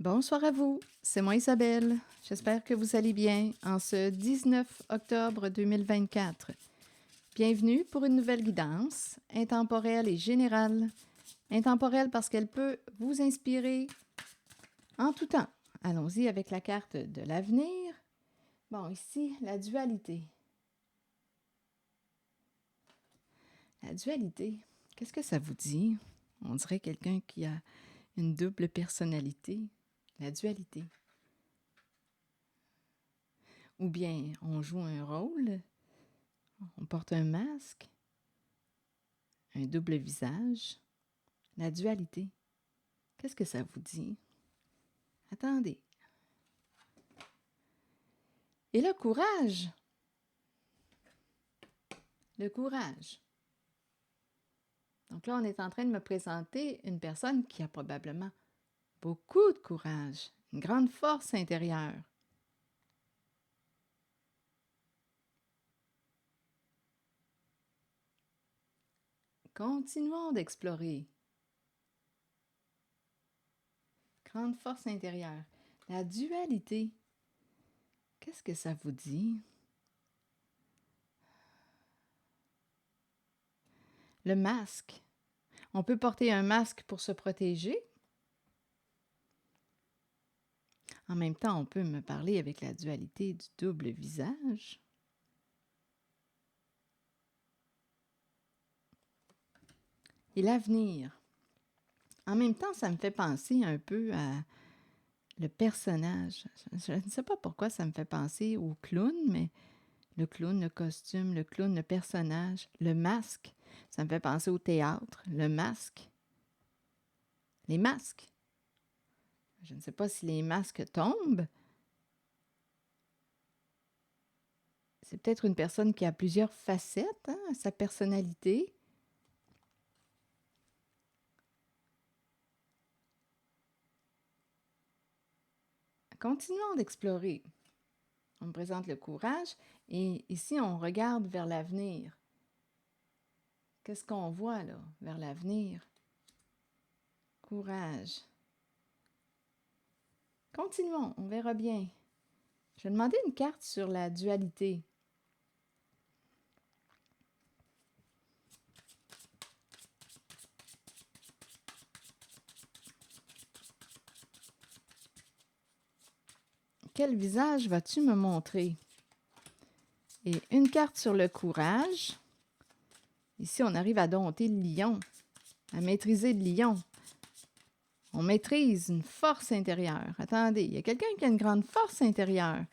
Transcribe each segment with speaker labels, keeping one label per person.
Speaker 1: Bonsoir à vous, c'est moi Isabelle. J'espère que vous allez bien en ce 19 octobre 2024. Bienvenue pour une nouvelle guidance, intemporelle et générale. Intemporelle parce qu'elle peut vous inspirer en tout temps. Allons-y avec la carte de l'avenir. Bon, ici, la dualité. La dualité, qu'est-ce que ça vous dit? On dirait quelqu'un qui a une double personnalité. La dualité. Ou bien on joue un rôle, on porte un masque, un double visage, la dualité. Qu'est-ce que ça vous dit? Attendez. Et le courage. Le courage. Donc là, on est en train de me présenter une personne qui a probablement beaucoup de courage, une grande force intérieure. Continuons d'explorer. Grande force intérieure. La dualité. Qu'est-ce que ça vous dit? Le masque. On peut porter un masque pour se protéger. En même temps, on peut me parler avec la dualité du double visage. Et l'avenir. En même temps, ça me fait penser un peu à le personnage. Je ne sais pas pourquoi ça me fait penser au clown, mais le clown, le costume, le clown, le personnage, le masque. Ça me fait penser au théâtre, le masque. Les masques. Je ne sais pas si les masques tombent. C'est peut-être une personne qui a plusieurs facettes à sa personnalité. Continuons d'explorer. On me présente le courage et ici, on regarde vers l'avenir. Qu'est-ce qu'on voit là, vers l'avenir? Courage. Continuons, on verra bien. Je vais demander une carte sur la dualité. Quel visage vas-tu me montrer? Et une carte sur le courage. Ici, on arrive à dompter le lion, à maîtriser le lion. On maîtrise une force intérieure. Attendez, il y a quelqu'un qui a une grande force intérieure.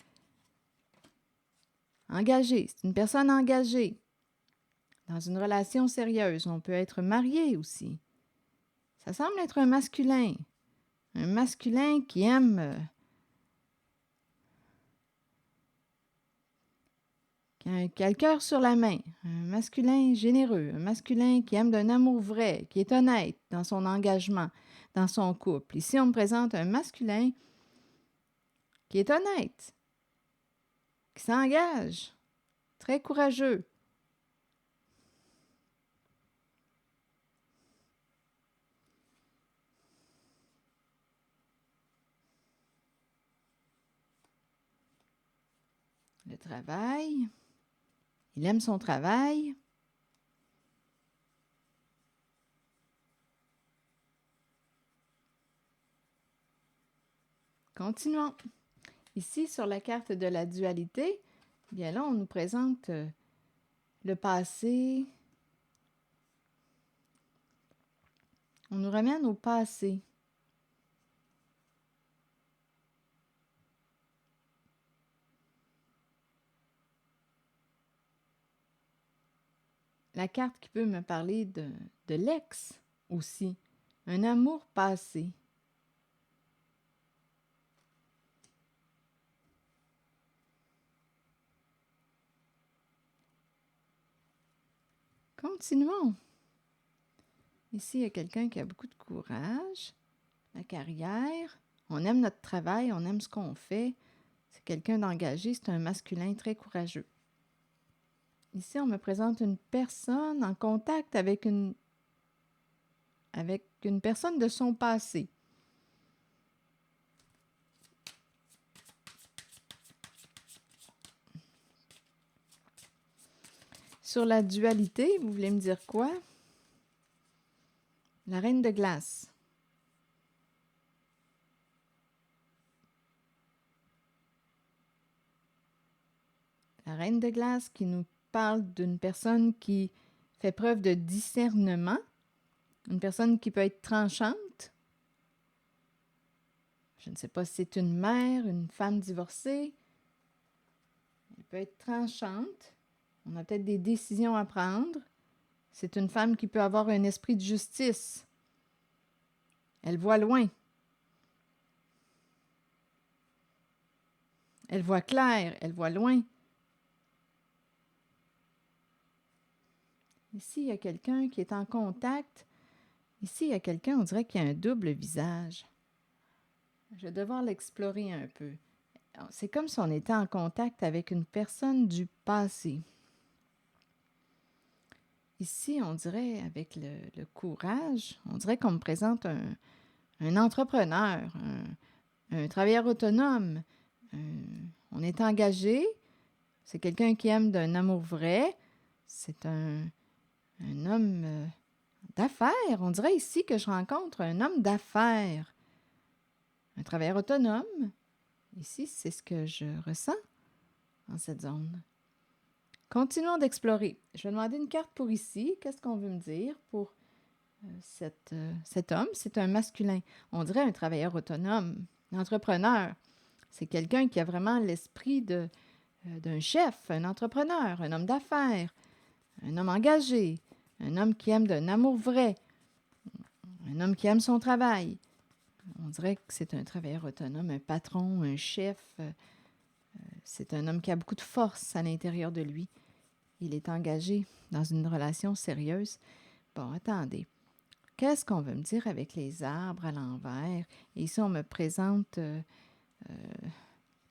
Speaker 1: Engagé, c'est une personne engagée. Dans une relation sérieuse, on peut être marié aussi. Ça semble être un masculin. Un masculin qui aime... qui a le cœur sur la main, un masculin généreux, un masculin qui aime d'un amour vrai, qui est honnête dans son engagement, dans son couple. Ici, on me présente un masculin qui est honnête, qui s'engage, très courageux. Le travail, il aime son travail. Continuons. Ici, sur la carte de la dualité, bien là, on nous présente le passé. On nous ramène au passé. La carte qui peut me parler de l'ex aussi. Un amour passé. Continuons. Ici, il y a quelqu'un qui a beaucoup de courage. La carrière. On aime notre travail, on aime ce qu'on fait. C'est quelqu'un d'engagé, c'est un masculin très courageux. Ici, on me présente une personne en contact avec une personne de son passé. Sur la dualité, vous voulez me dire quoi? La reine de glace. La reine de glace qui nous parle d'une personne qui fait preuve de discernement, une personne qui peut être tranchante. Je ne sais pas si c'est une mère, une femme divorcée. Elle peut être tranchante. On a peut-être des décisions à prendre. C'est une femme qui peut avoir un esprit de justice. Elle voit loin. Elle voit clair, elle voit loin. Ici, il y a quelqu'un qui est en contact. Ici, il y a quelqu'un, on dirait qu'il y a un double visage. Je vais devoir l'explorer un peu. C'est comme si on était en contact avec une personne du passé. Ici, on dirait, avec le courage, on dirait qu'on me présente un entrepreneur, un travailleur autonome. On est engagé. C'est quelqu'un qui aime d'un amour vrai. C'est un homme d'affaires. On dirait ici que je rencontre un homme d'affaires. Un travailleur autonome. Ici, c'est ce que je ressens dans cette zone. Continuons d'explorer. Je vais demander une carte pour ici. Qu'est-ce qu'on veut me dire pour cet homme? C'est un masculin. On dirait un travailleur autonome, un entrepreneur. C'est quelqu'un qui a vraiment l'esprit d'un chef, un entrepreneur, un homme d'affaires, un homme engagé, un homme qui aime d'un amour vrai, un homme qui aime son travail. On dirait que c'est un travailleur autonome, un patron, un chef. C'est un homme qui a beaucoup de force à l'intérieur de lui. Il est engagé dans une relation sérieuse. Bon, attendez. Qu'est-ce qu'on veut me dire avec les arbres à l'envers? Et ici, on me présente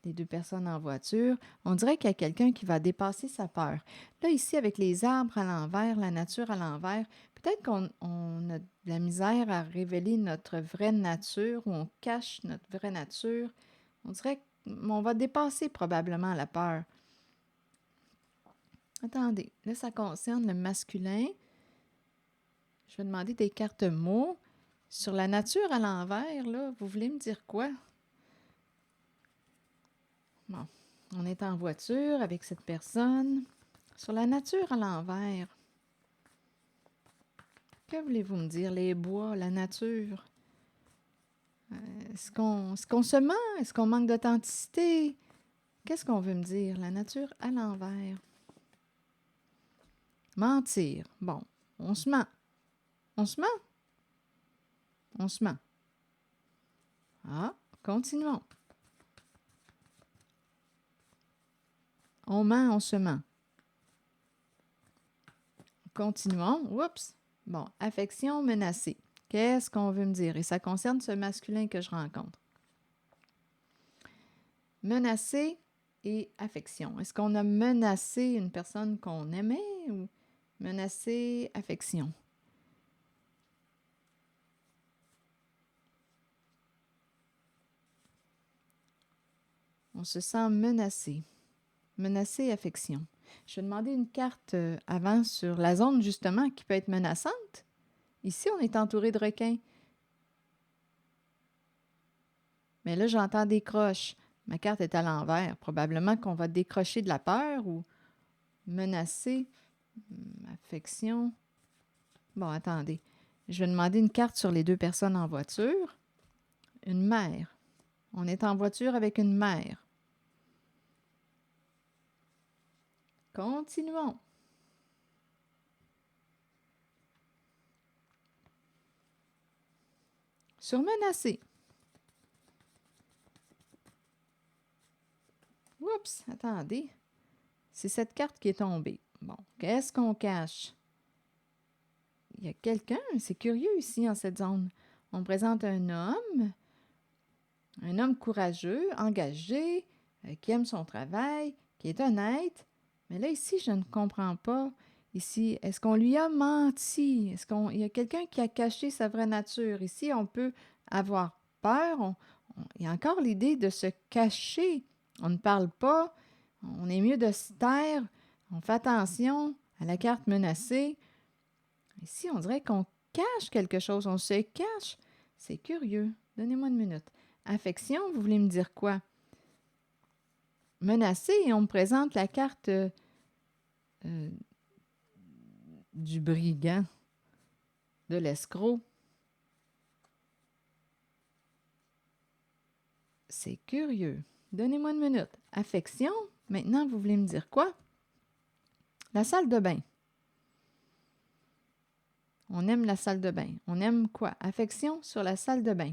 Speaker 1: les deux personnes en voiture. On dirait qu'il y a quelqu'un qui va dépasser sa peur. Là, ici, avec les arbres à l'envers, la nature à l'envers, peut-être qu'on a de la misère à révéler notre vraie nature ou on cache notre vraie nature. On dirait qu'on va dépasser probablement la peur. Attendez, là, ça concerne le masculin. Je vais demander des cartes mots. Sur la nature à l'envers, là, vous voulez me dire quoi? Bon, on est en voiture avec cette personne. Sur la nature à l'envers, que voulez-vous me dire? Les bois, la nature. Est-ce qu'on se ment? Est-ce qu'on manque d'authenticité? Qu'est-ce qu'on veut me dire? La nature à l'envers. Mentir. Bon, on se ment. On se ment? On se ment. Ah, continuons. On ment, on se ment. Continuons. Oups. Bon, affection menacée. Qu'est-ce qu'on veut me dire? Et ça concerne ce masculin que je rencontre. Menacé et affection. Est-ce qu'on a menacé une personne qu'on aimait ou menacé, affection? On se sent menacé. Menacé, affection. Je vais demander une carte avant sur la zone, justement, qui peut être menaçante. Ici, on est entouré de requins. Mais là, j'entends des croches. Ma carte est à l'envers. Probablement qu'on va décrocher de la peur ou menacer, affection. Bon, attendez. Je vais demander une carte sur les deux personnes en voiture. Une mère. On est en voiture avec une mère. Continuons. Sur menacer. Oups, attendez. C'est cette carte qui est tombée. Bon, qu'est-ce qu'on cache? Il y a quelqu'un, c'est curieux ici en cette zone. On présente un homme courageux, engagé, qui aime son travail, qui est honnête. Mais là, ici, je ne comprends pas. Ici, est-ce qu'on lui a menti? Il y a quelqu'un qui a caché sa vraie nature? Ici, on peut avoir peur. Il y a encore l'idée de se cacher. On ne parle pas. On est mieux de se taire. On fait attention À la carte menacée, ici, on dirait qu'on cache quelque chose, on se cache. C'est curieux. Donnez-moi une minute. Affection, vous voulez me dire quoi? Menacé, et on me présente la carte du brigand, de l'escroc. C'est curieux. Donnez-moi une minute. Affection, maintenant, vous voulez me dire quoi? La salle de bain. On aime la salle de bain. On aime quoi? Affection sur la salle de bain.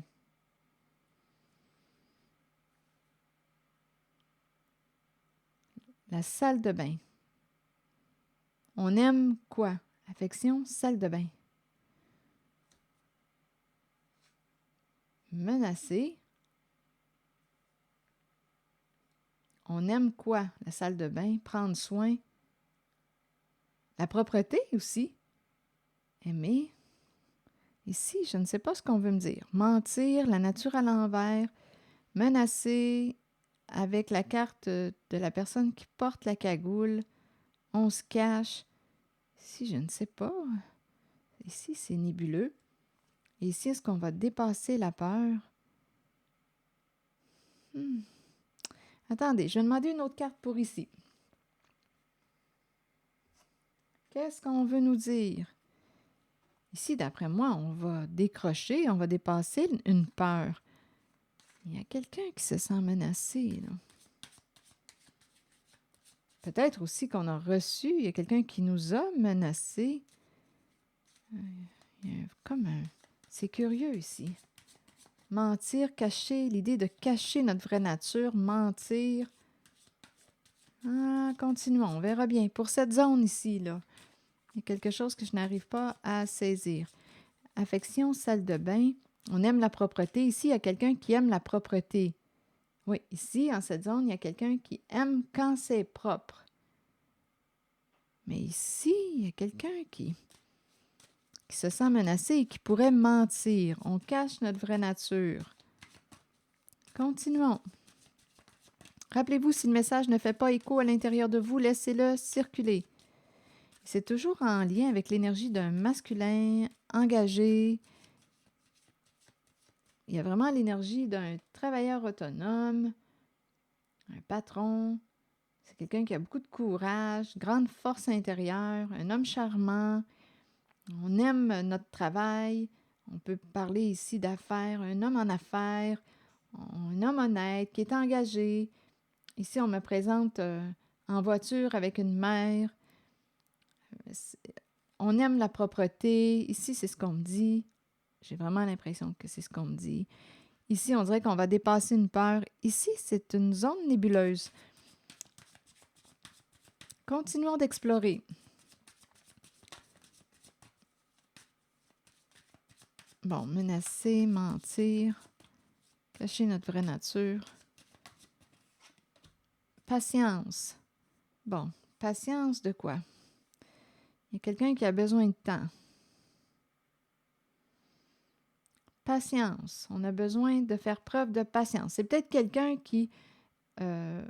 Speaker 1: La salle de bain. On aime quoi? Affection, salle de bain. Menacé. On aime quoi? La salle de bain. Prendre soin. La propreté aussi. Aimer. Ici, je ne sais pas ce qu'on veut me dire. Mentir, la nature à l'envers. Menacer avec la carte de la personne qui porte la cagoule. On se cache. Ici, je ne sais pas. Ici, c'est nébuleux. Et ici, est-ce qu'on va dépasser la peur? Attendez, je vais demander une autre carte pour ici. Qu'est-ce qu'on veut nous dire? Ici, d'après moi, on va décrocher, on va dépasser une peur. Il y a quelqu'un qui se sent menacé, là. Peut-être aussi qu'on a reçu, il y a quelqu'un qui nous a menacés. C'est curieux ici. Mentir, cacher, l'idée de cacher notre vraie nature, mentir. Ah, continuons, on verra bien. Pour cette zone ici, là, il y a quelque chose que je n'arrive pas à saisir. Affection, salle de bain. On aime la propreté. Ici, il y a quelqu'un qui aime la propreté. Oui, ici, en cette zone, il y a quelqu'un qui aime quand c'est propre. Mais ici, il y a quelqu'un qui se sent menacé et qui pourrait mentir. On cache notre vraie nature. Continuons. Rappelez-vous, si le message ne fait pas écho à l'intérieur de vous, laissez-le circuler. C'est toujours en lien avec l'énergie d'un masculin engagé. Il y a vraiment l'énergie d'un travailleur autonome, un patron. C'est quelqu'un qui a beaucoup de courage, grande force intérieure, un homme charmant. On aime notre travail. On peut parler ici d'affaires, un homme en affaires, un homme honnête qui est engagé. Ici, on me présente en voiture avec une mère. On aime la propreté. Ici, c'est ce qu'on me dit. J'ai vraiment l'impression que c'est ce qu'on me dit. Ici, on dirait qu'on va dépasser une peur. Ici, c'est une zone nébuleuse. Continuons d'explorer. Bon, menacer, mentir, cacher notre vraie nature. Patience. Bon, patience de quoi? Il y a quelqu'un qui a besoin de temps. Patience. On a besoin de faire preuve de patience. C'est peut-être quelqu'un qui a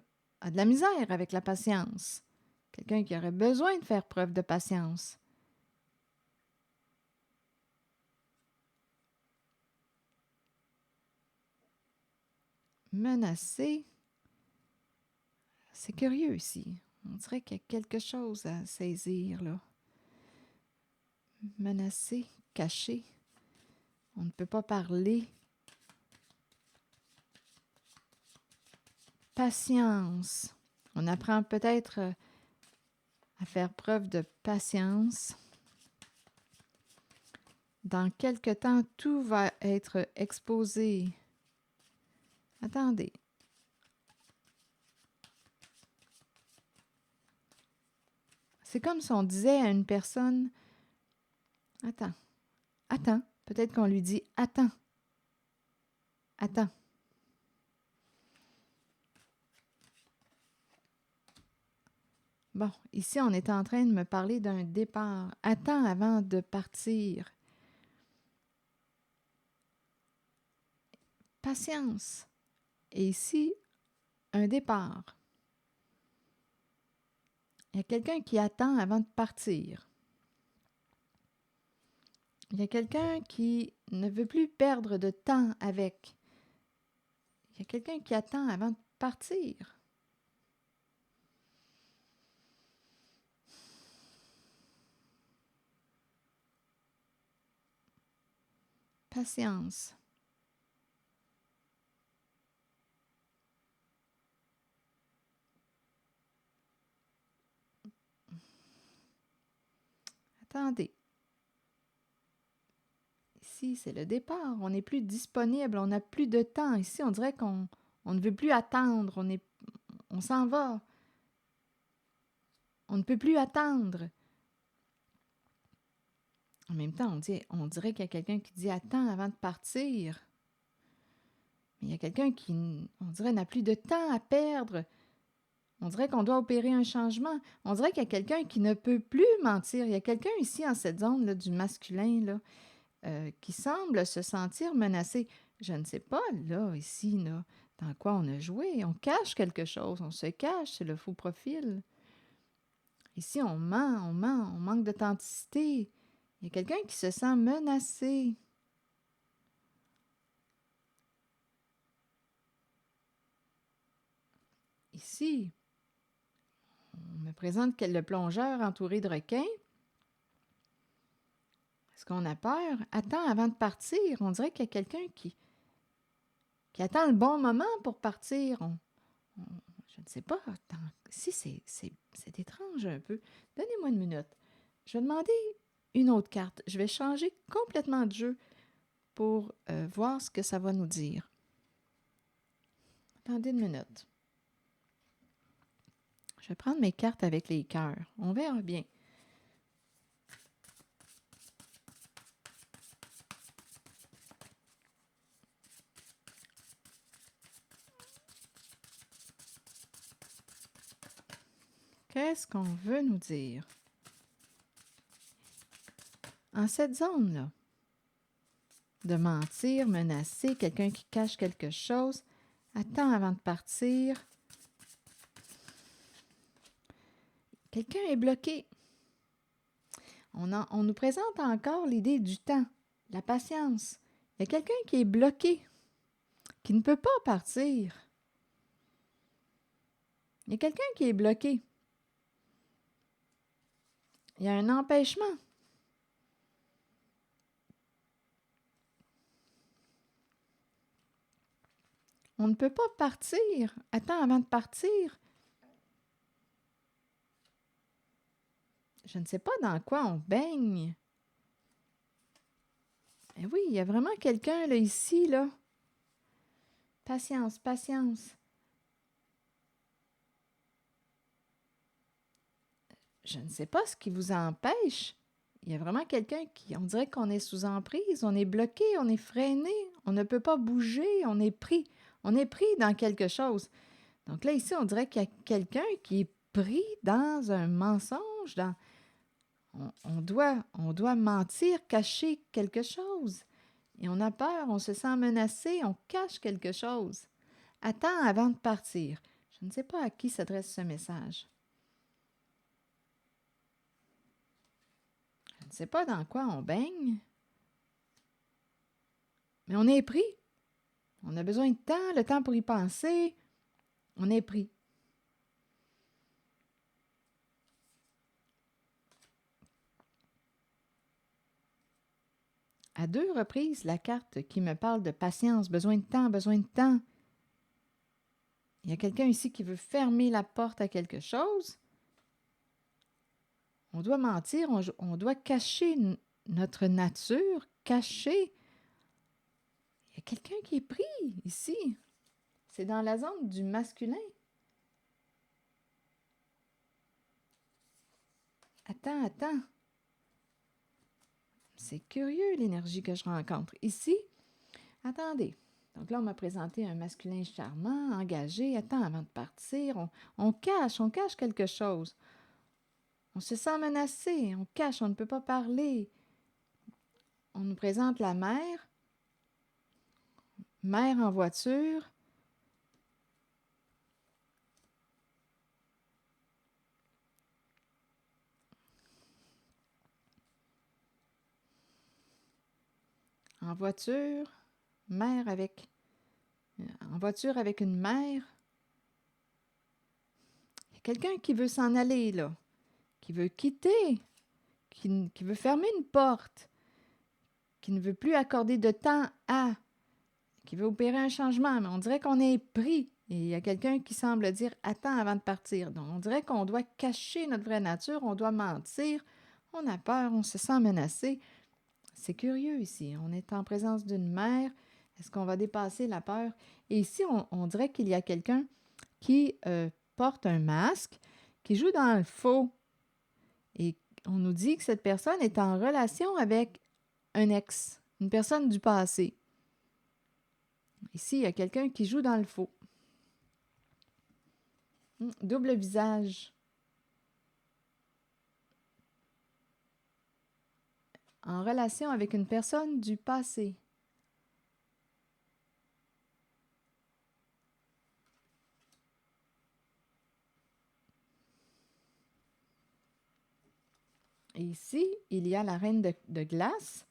Speaker 1: de la misère avec la patience. Quelqu'un qui aurait besoin de faire preuve de patience. Menacer. C'est curieux ici. On dirait qu'il y a quelque chose à saisir, là. Menacer, cacher. On ne peut pas parler. Patience. On apprend peut-être à faire preuve de patience. Dans quelque temps, tout va être exposé. Attendez. C'est comme si on disait à une personne, attends, attends. Peut-être qu'on lui dit, attends, attends. Bon, ici, on est en train de me parler d'un départ. Attends avant de partir. Patience. Et ici, un départ. Il y a quelqu'un qui attend avant de partir. Il y a quelqu'un qui ne veut plus perdre de temps avec. Il y a quelqu'un qui attend avant de partir. Patience. Attendez. Ici, c'est le départ. On n'est plus disponible. On n'a plus de temps. Ici, on dirait qu'on ne veut plus attendre. On s'en va. On ne peut plus attendre. En même temps, on dirait qu'il y a quelqu'un qui dit attends avant de partir. Mais il y a quelqu'un qui, on dirait, n'a plus de temps à perdre. On dirait qu'on doit opérer un changement. On dirait qu'il y a quelqu'un qui ne peut plus mentir. Il y a quelqu'un ici, en cette zone là, du masculin, là, qui semble se sentir menacé. Je ne sais pas, là, ici, là, dans quoi on a joué. On cache quelque chose. On se cache. C'est le faux profil. Ici, on ment, on manque d'authenticité. Il y a quelqu'un qui se sent menacé. Ici, on me présente le plongeur entouré de requins. Est-ce qu'on a peur? Attends avant de partir. On dirait qu'il y a quelqu'un qui attend le bon moment pour partir. Je ne sais pas. Si c'est étrange un peu. Donnez-moi une minute. Je vais demander une autre carte. Je vais changer complètement de jeu pour voir ce que ça va nous dire. Attendez une minute. Je vais prendre mes cartes avec les cœurs. On verra bien. Qu'est-ce qu'on veut nous dire? En cette zone-là, de mentir, menacer, quelqu'un qui cache quelque chose, attends avant de partir. Quelqu'un est bloqué. On nous présente encore l'idée du temps, la patience. Il y a quelqu'un qui est bloqué, qui ne peut pas partir. Il y a quelqu'un qui est bloqué. Il y a un empêchement. On ne peut pas partir. Attends avant de partir. Je ne sais pas dans quoi on baigne. Eh oui, il y a vraiment quelqu'un là ici, là. Patience, patience. Je ne sais pas ce qui vous empêche. Il y a vraiment quelqu'un qui, on dirait qu'on est sous emprise, on est bloqué, on est freiné, on ne peut pas bouger, on est pris dans quelque chose. Donc là, ici, on dirait qu'il y a quelqu'un qui est pris dans un mensonge, on doit mentir, cacher quelque chose. Et on a peur, on se sent menacé, on cache quelque chose. Attends avant de partir. Je ne sais pas à qui s'adresse ce message. Je ne sais pas dans quoi on baigne. Mais on est pris. On a besoin de temps, le temps pour y penser. On est pris. À 2 reprises, la carte qui me parle de patience, besoin de temps, besoin de temps. Il y a quelqu'un ici qui veut fermer la porte à quelque chose. On doit mentir, on doit cacher notre nature, cacher. Il y a quelqu'un qui est pris ici. C'est dans la zone du masculin. Attends. C'est curieux l'énergie que je rencontre. Ici, attendez. Donc là, on m'a présenté un masculin charmant, engagé. Attends avant de partir. On cache quelque chose. On se sent menacé. On cache, on ne peut pas parler. On nous présente la mère. Mère en voiture. en voiture, mère avec... En voiture avec une mère. Il y a quelqu'un qui veut s'en aller, là. Qui veut quitter. Qui veut fermer une porte. Qui ne veut plus accorder de temps à... Qui veut opérer un changement. Mais on dirait qu'on est pris. Et il y a quelqu'un qui semble dire « Attends avant de partir ». Donc, on dirait qu'on doit cacher notre vraie nature. On doit mentir. On a peur. On se sent menacé. C'est curieux ici. On est en présence d'une mère. Est-ce qu'on va dépasser la peur? Et ici, on dirait qu'il y a quelqu'un qui porte un masque, qui joue dans le faux. Et on nous dit que cette personne est en relation avec un ex, une personne du passé. Ici, il y a quelqu'un qui joue dans le faux. Double visage. En relation avec une personne du passé. Et ici, il y a la reine de glace.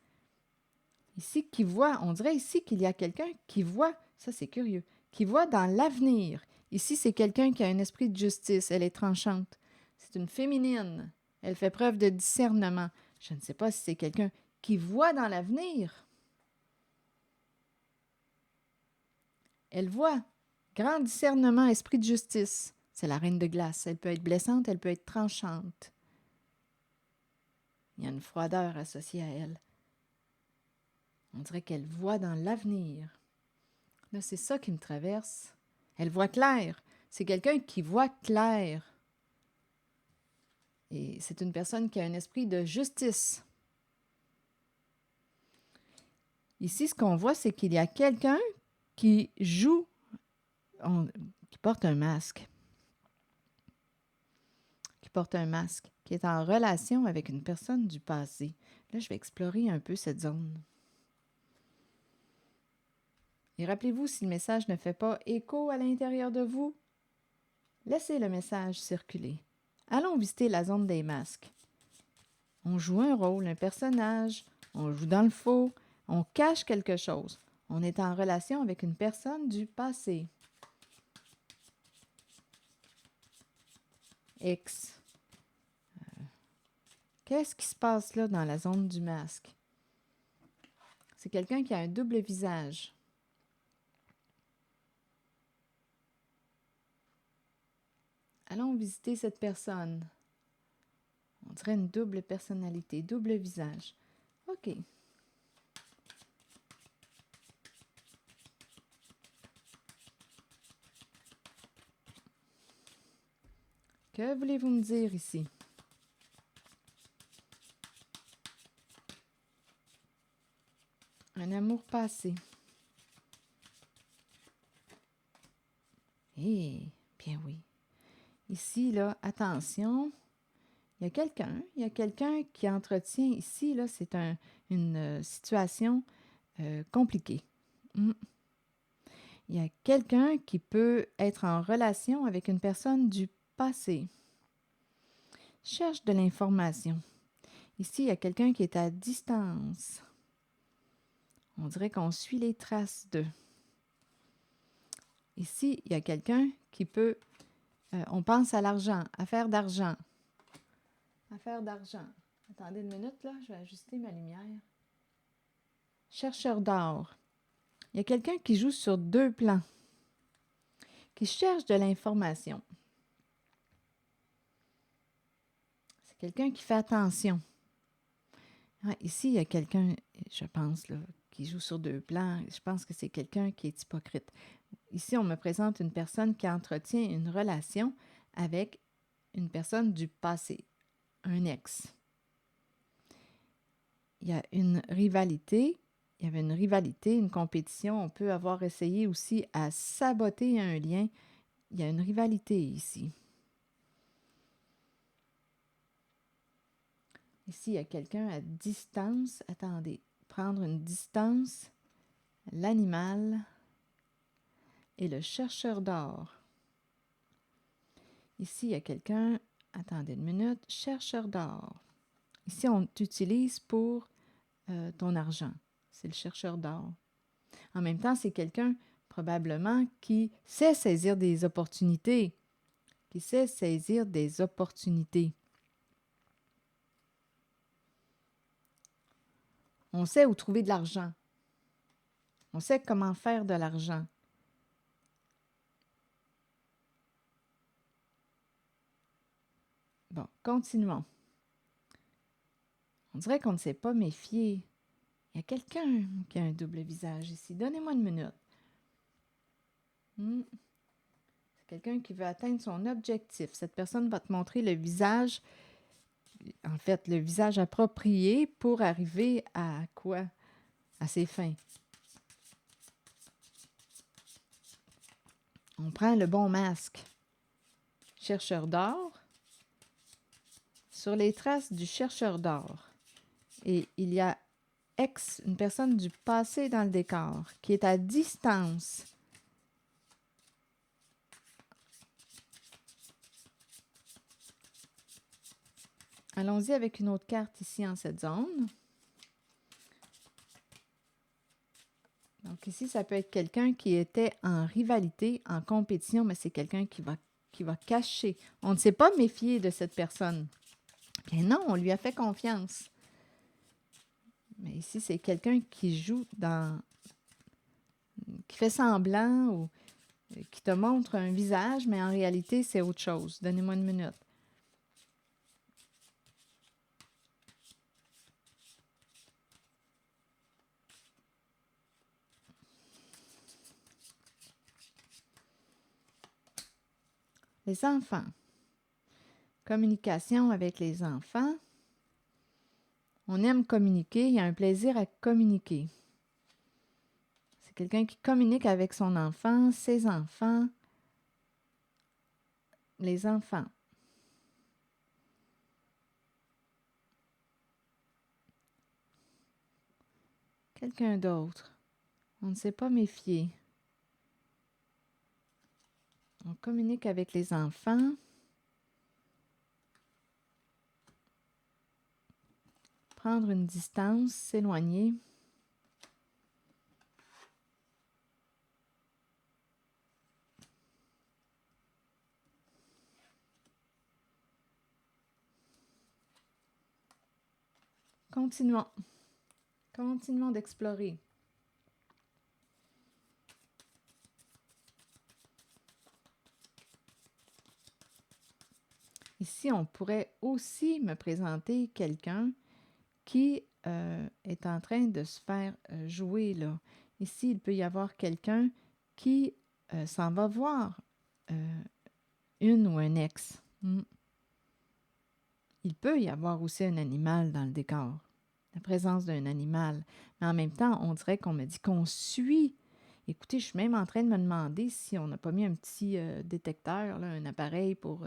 Speaker 1: Ici, qui voit, on dirait ici qu'il y a quelqu'un qui voit, ça c'est curieux, qui voit dans l'avenir. Ici, c'est quelqu'un qui a un esprit de justice, elle est tranchante. C'est une féminine, elle fait preuve de discernement. Je ne sais pas si c'est quelqu'un qui voit dans l'avenir. Elle voit, grand discernement, esprit de justice. C'est la reine de glace, elle peut être blessante, elle peut être tranchante. Il y a une froideur associée à elle. On dirait qu'elle voit dans l'avenir. Là, c'est ça qui me traverse. Elle voit clair. C'est quelqu'un qui voit clair. Et c'est une personne qui a un esprit de justice. Ici, ce qu'on voit, c'est qu'il y a quelqu'un qui joue, qui porte un masque. Qui porte un masque, qui est en relation avec une personne du passé. Là, je vais explorer un peu cette zone. Et rappelez-vous, si le message ne fait pas écho à l'intérieur de vous, laissez le message circuler. Allons visiter la zone des masques. On joue un rôle, un personnage, on joue dans le faux, on cache quelque chose. On est en relation avec une personne du passé. X. Qu'est-ce qui se passe là dans la zone du masque? C'est quelqu'un qui a un double visage. Allons visiter cette personne. On dirait une double personnalité, double visage. OK. Que voulez-vous me dire ici? Un amour passé. Eh, bien oui. Ici, là, attention, il y a quelqu'un qui entretient ici, là, c'est une situation compliquée. Il y a quelqu'un qui peut être en relation avec une personne du passé. Cherche de l'information. Ici, il y a quelqu'un qui est à distance. On dirait qu'on suit les traces d'eux. Ici, il y a quelqu'un qui peut... on pense à l'argent, affaire d'argent. Affaire d'argent. Attendez une minute, là, je vais ajuster ma lumière. Chercheur d'or. Il y a quelqu'un qui joue sur deux plans, qui cherche de l'information. C'est quelqu'un qui fait attention. Ici, il y a quelqu'un, je pense, là, qui joue sur deux plans. Je pense que c'est quelqu'un qui est hypocrite. Ici, on me présente une personne qui entretient une relation avec une personne du passé, un ex. Il y a une rivalité. Il y avait une rivalité, une compétition. On peut avoir essayé aussi à saboter un lien. Il y a une rivalité ici. Ici, il y a quelqu'un à distance. Attendez, prendre une distance. L'animal et le chercheur d'or. Ici, il y a quelqu'un... Attendez une minute. Chercheur d'or. Ici, on t'utilise pour ton argent. c'est le chercheur d'or. En même temps, c'est quelqu'un probablement qui sait saisir des opportunités, qui sait saisir des opportunités. On sait où trouver de l'argent. On sait comment faire de l'argent. Bon, continuons. On dirait qu'on ne s'est pas méfié. Il y a quelqu'un qui a un double visage ici. Donnez-moi une minute. C'est quelqu'un qui veut atteindre son objectif. Cette personne va te montrer le visage, en fait, le visage approprié pour arriver à quoi? À ses fins. On prend le bon masque. Chercheur d'or. Sur les traces du chercheur d'or. Et il y a une personne du passé dans le décor qui est à distance. Allons-y avec une autre carte ici en cette zone. Donc ici, ça peut être quelqu'un qui était en rivalité, en compétition, mais c'est quelqu'un qui va cacher. On ne s'est pas méfié de cette personne. Bien non, on lui a fait confiance. Mais ici, c'est quelqu'un qui joue qui fait semblant ou qui te montre un visage, mais en réalité, c'est autre chose. Donnez-moi une minute. Les enfants. Communication avec les enfants. On aime communiquer, il y a un plaisir à communiquer. C'est quelqu'un qui communique avec son enfant, ses enfants, les enfants. Quelqu'un d'autre. On ne s'est pas méfié. On communique avec les enfants. Prendre une distance, s'éloigner. Continuons. Continuons d'explorer. Ici, on pourrait aussi me présenter quelqu'un qui est en train de se faire jouer, là. Ici, il peut y avoir quelqu'un qui s'en va voir une ou un ex. Il peut y avoir aussi un animal dans le décor, la présence d'un animal. Mais en même temps, on dirait qu'on me dit qu'on suit. Écoutez, je suis même en train de me demander si on n'a pas mis un petit détecteur, là, un appareil pour...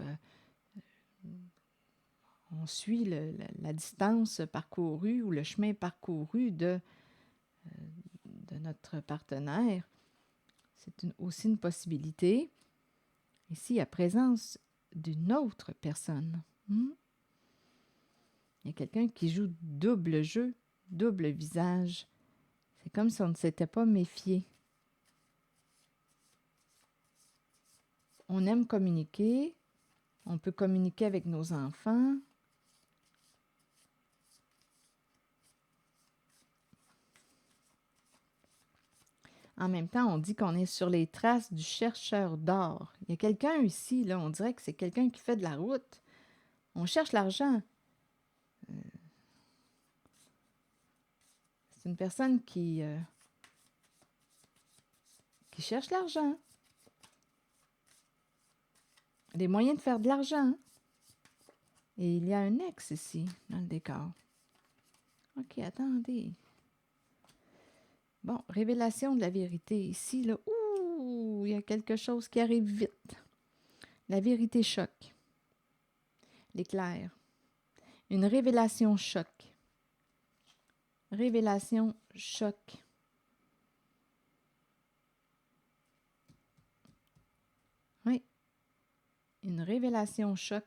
Speaker 1: on suit la distance parcourue ou le chemin parcouru de notre partenaire. C'est aussi une possibilité. Ici, il y a présence d'une autre personne. Il y a quelqu'un qui joue double jeu, double visage. C'est comme si on ne s'était pas méfié. On aime communiquer. On peut communiquer avec nos enfants. En même temps, on dit qu'on est sur les traces du chercheur d'or. Il y a quelqu'un ici, là, on dirait que c'est quelqu'un qui fait de la route. On cherche l'argent. C'est une personne qui cherche l'argent. Les moyens de faire de l'argent. Et il y a un ex ici, dans le décor. OK, attendez. Bon, révélation de la vérité. Ici, là, il y a quelque chose qui arrive vite. La vérité choque. L'éclair. Une révélation choc. Révélation choc. Oui. Une révélation choc.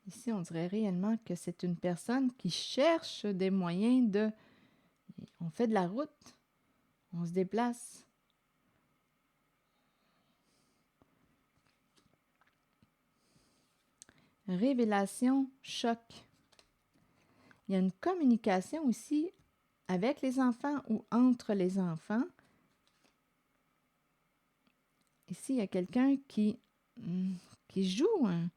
Speaker 1: Ici, on dirait réellement que c'est une personne qui cherche des moyens de... On fait de la route, on se déplace. Révélation, choc. Il y a une communication ici avec les enfants ou entre les enfants. Ici, il y a quelqu'un qui joue un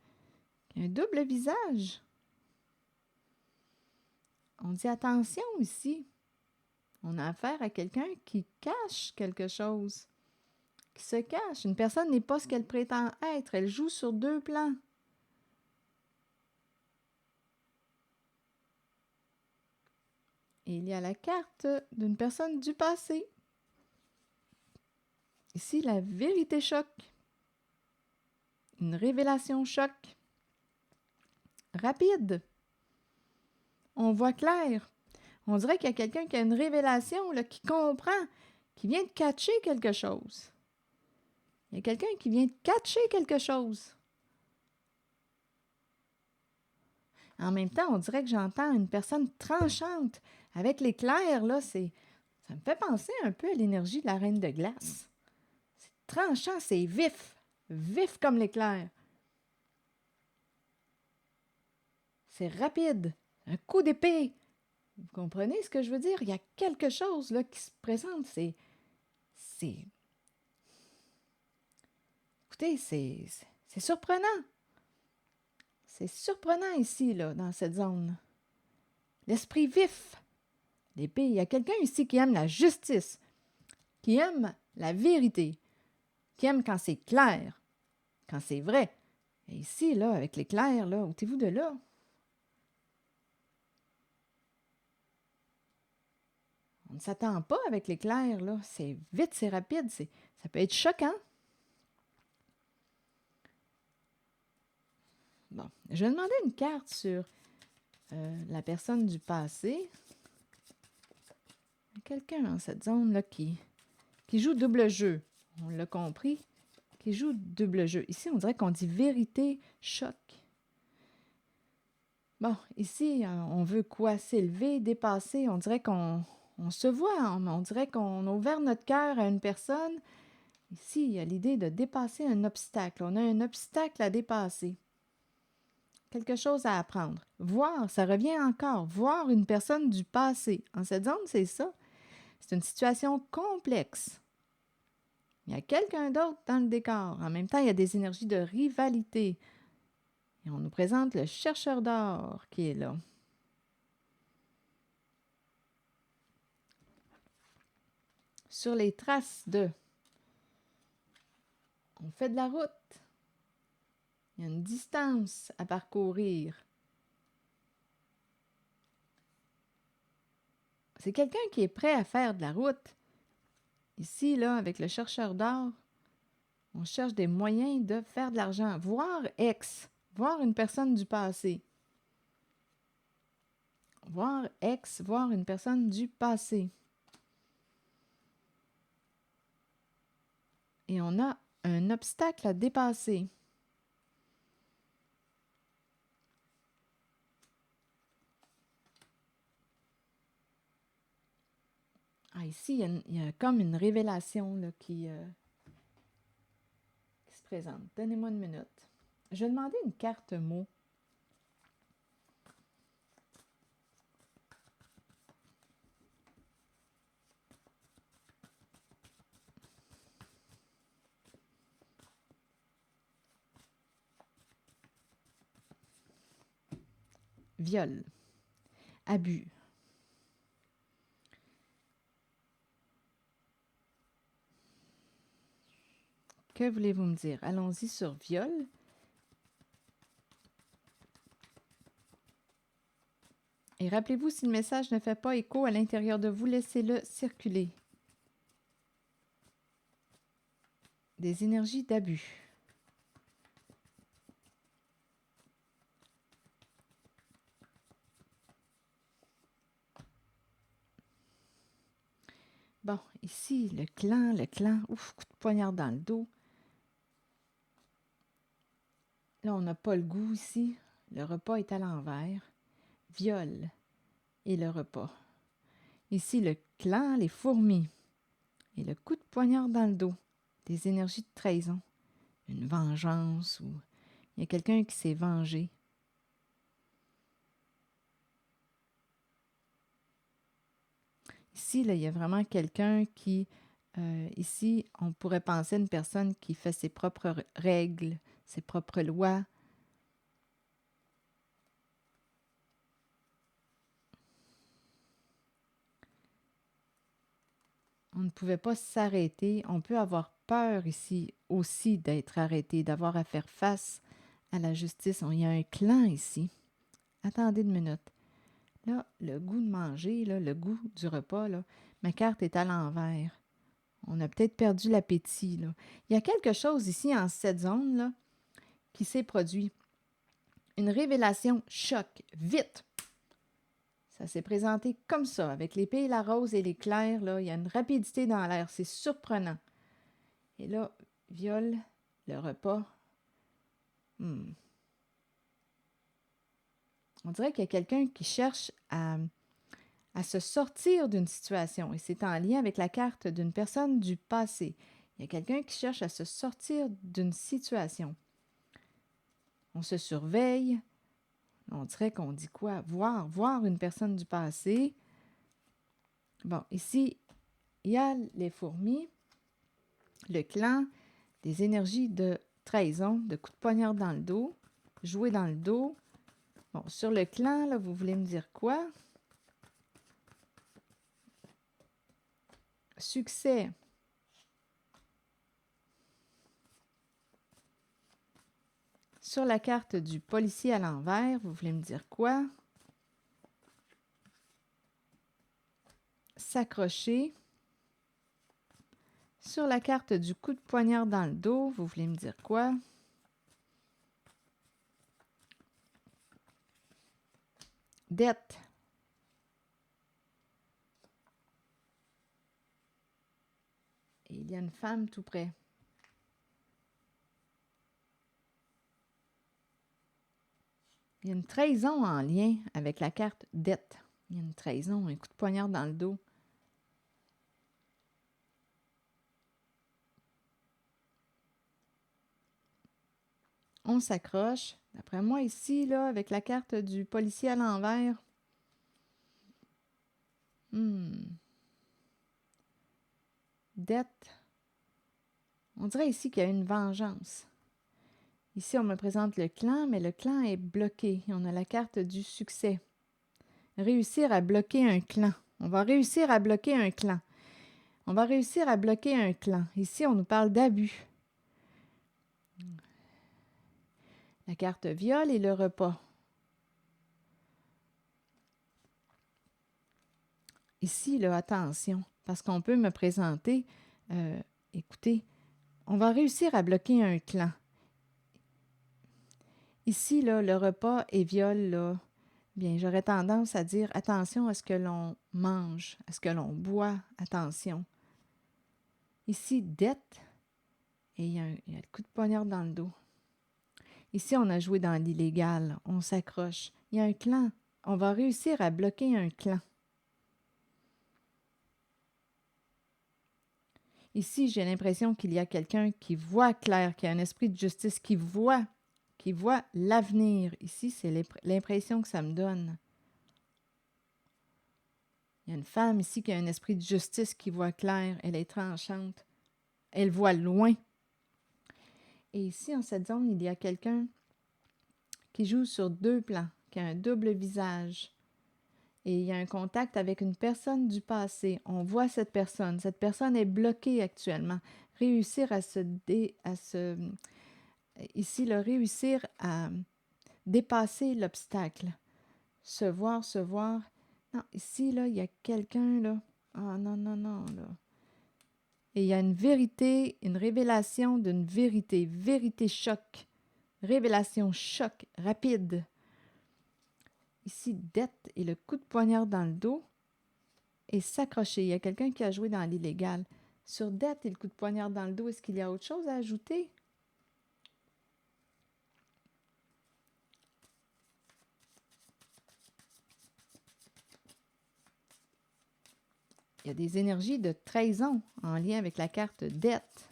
Speaker 1: double visage. On dit attention ici. On a affaire à quelqu'un qui cache quelque chose, qui se cache. Une personne n'est pas ce qu'elle prétend être. Elle joue sur deux plans. Et il y a la carte d'une personne du passé. Ici, la vérité choc. Une révélation choc. Rapide. On voit clair. On dirait qu'il y a quelqu'un qui a une révélation, là, qui comprend, qui vient de catcher quelque chose. Il y a quelqu'un qui vient de catcher quelque chose. En même temps, on dirait que j'entends une personne tranchante. Avec l'éclair, là, ça me fait penser un peu à l'énergie de la Reine de Glace. C'est tranchant, c'est vif. Vif comme l'éclair. C'est rapide. Un coup d'épée. Vous comprenez ce que je veux dire? Il y a quelque chose là qui se présente. Écoutez, c'est surprenant. C'est surprenant ici, là, dans cette zone. L'esprit vif. L'épée. Il y a quelqu'un ici qui aime la justice, qui aime la vérité, qui aime quand c'est clair, quand c'est vrai. Et ici, là, avec l'éclair, là, ôtez-vous de là. On ne s'attend pas avec l'éclair, là. C'est vite, c'est rapide, ça peut être choquant. Bon, je vais demander une carte sur la personne du passé. Il y a quelqu'un dans cette zone-là qui joue double jeu. On l'a compris, qui joue double jeu. Ici, on dirait qu'on dit vérité, choc. Bon, ici, on veut quoi? S'élever, dépasser. On dirait qu'on se voit. On dirait qu'on a ouvert notre cœur à une personne. Ici, il y a l'idée de dépasser un obstacle. On a un obstacle à dépasser. Quelque chose à apprendre. Voir, ça revient encore. Voir une personne du passé. En cette zone, c'est ça. C'est une situation complexe. Il y a quelqu'un d'autre dans le décor. En même temps, il y a des énergies de rivalité. Et on nous présente le chercheur d'or qui est là. Sur les traces de... On fait de la route. Il y a une distance à parcourir. C'est quelqu'un qui est prêt à faire de la route. Ici, là, avec le chercheur d'or, on cherche des moyens de faire de l'argent. Voir voir une personne du passé. Voir une personne du passé. Et on a un obstacle à dépasser. Ah, ici, il y a comme une révélation là, qui se présente. Donnez-moi une minute. Je vais demander une carte mot. Viol. Abus. Que voulez-vous me dire? Allons-y sur viol. Et rappelez-vous, si le message ne fait pas écho à l'intérieur de vous, laissez-le circuler. Des énergies d'abus. Bon, ici, le clan. Ouf, coup de poignard dans le dos. Là, on n'a pas le goût ici. le repas est à l'envers. Viol et le repas. Ici, le clan, les fourmis. Et le coup de poignard dans le dos. Des énergies de trahison. Une vengeance ou il y a quelqu'un qui s'est vengé. Ici, là, il y a vraiment quelqu'un qui... ici, on pourrait penser à une personne qui fait ses propres règles, ses propres lois. On ne pouvait pas s'arrêter. On peut avoir peur ici aussi d'être arrêté, d'avoir à faire face à la justice. Il y a un clan ici. Attendez une minute. Là, le goût de manger, là, le goût du repas, là, ma carte est à l'envers. On a peut-être perdu l'appétit. Là. Il y a quelque chose ici en cette zone là, qui s'est produit. Une révélation choc. Vite! Ça s'est présenté comme ça, avec l'épée, la rose et l'éclair. Là, il y a une rapidité dans l'air. C'est surprenant. Et là, viol, le repas. On dirait qu'il y a quelqu'un qui cherche à se sortir d'une situation. Et c'est en lien avec la carte d'une personne du passé. Il y a quelqu'un qui cherche à se sortir d'une situation. On se surveille. On dirait qu'on dit quoi? Voir une personne du passé. Bon, ici, il y a les fourmis, le clan, des énergies de trahison, de coups de poignard dans le dos, jouer dans le dos. Bon, sur le clan, là, vous voulez me dire quoi? Succès. Sur la carte du policier à l'envers, vous voulez me dire quoi? S'accrocher. Sur la carte du coup de poignard dans le dos, vous voulez me dire quoi? Dette. Et il y a une femme tout près. Il y a une trahison en lien avec la carte dette. Il y a une trahison, un coup de poignard dans le dos. On s'accroche. D'après moi, ici, là, avec la carte du policier à l'envers. Dette. On dirait ici qu'il y a une vengeance. Ici, on me présente le clan, mais le clan est bloqué. On a la carte du succès. Réussir à bloquer un clan. On va réussir à bloquer un clan. On va réussir à bloquer un clan. Ici, on nous parle d'abus. La carte viol et le repas. Ici, là, attention, parce qu'on peut me présenter, écoutez, on va réussir à bloquer un clan. Ici, là, le repas et viol, là, bien, j'aurais tendance à dire attention à ce que l'on mange, à ce que l'on boit, attention. Ici, dette, et il y a le coup de poignard dans le dos. Ici, on a joué dans l'illégal, on s'accroche. Il y a un clan, on va réussir à bloquer un clan. Ici, j'ai l'impression qu'il y a quelqu'un qui voit clair, qui a un esprit de justice, qui voit l'avenir. Ici, c'est l'impression que ça me donne. Il y a une femme ici qui a un esprit de justice, qui voit clair. Elle est tranchante. Elle voit loin. Et ici, en cette zone, il y a quelqu'un qui joue sur deux plans, qui a un double visage. Et il y a un contact avec une personne du passé. On voit cette personne. Cette personne est bloquée actuellement. Réussir à ici, réussir à dépasser l'obstacle. Se voir. Non, ici, là, il y a quelqu'un, là. Ah, non, là. Et il y a une vérité, une révélation d'une vérité. Vérité choc. Révélation choc, rapide. Ici, dette et le coup de poignard dans le dos et s'accrocher. Il y a quelqu'un qui a joué dans l'illégal. Sur dette et le coup de poignard dans le dos, est-ce qu'il y a autre chose à ajouter? il y a des énergies de trahison en lien avec la carte dette.